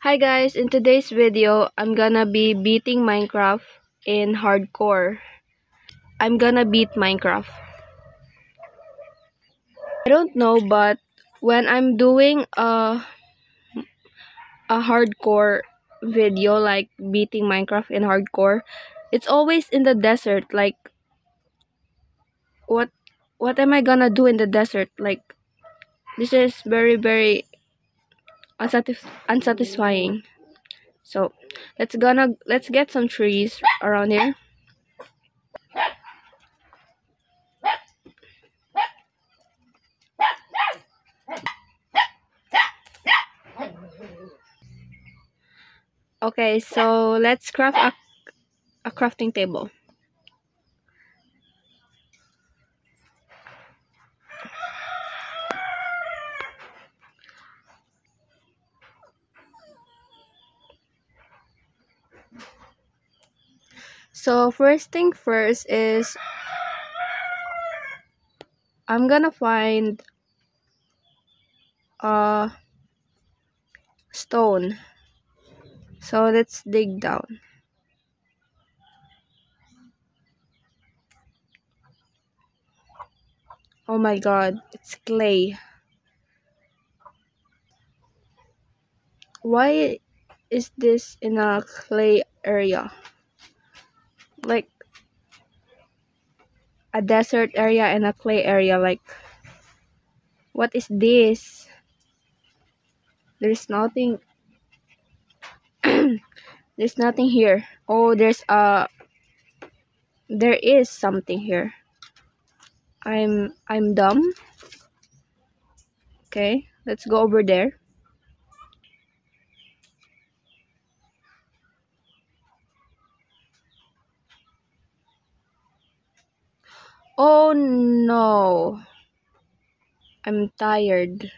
Hi guys, in today's video, I'm gonna be beating Minecraft in hardcore. I'm gonna beat Minecraft. I don't know, but when I'm doing a hardcore video like beating Minecraft in hardcore, it's always in the desert. Like what am I gonna do in the desert? Like this is very unsatisfying. So let's get some trees around here. Okay, so let's craft a crafting table. So first thing first is I'm gonna find a stone. So let's dig down. Oh my god, it's clay. Why is this in a clay area? Like a desert area and a clay area. Like what is this? There's nothing. There's nothing here. Oh, there is something here. I'm dumb. Okay, let's go over there. Oh no. I'm tired.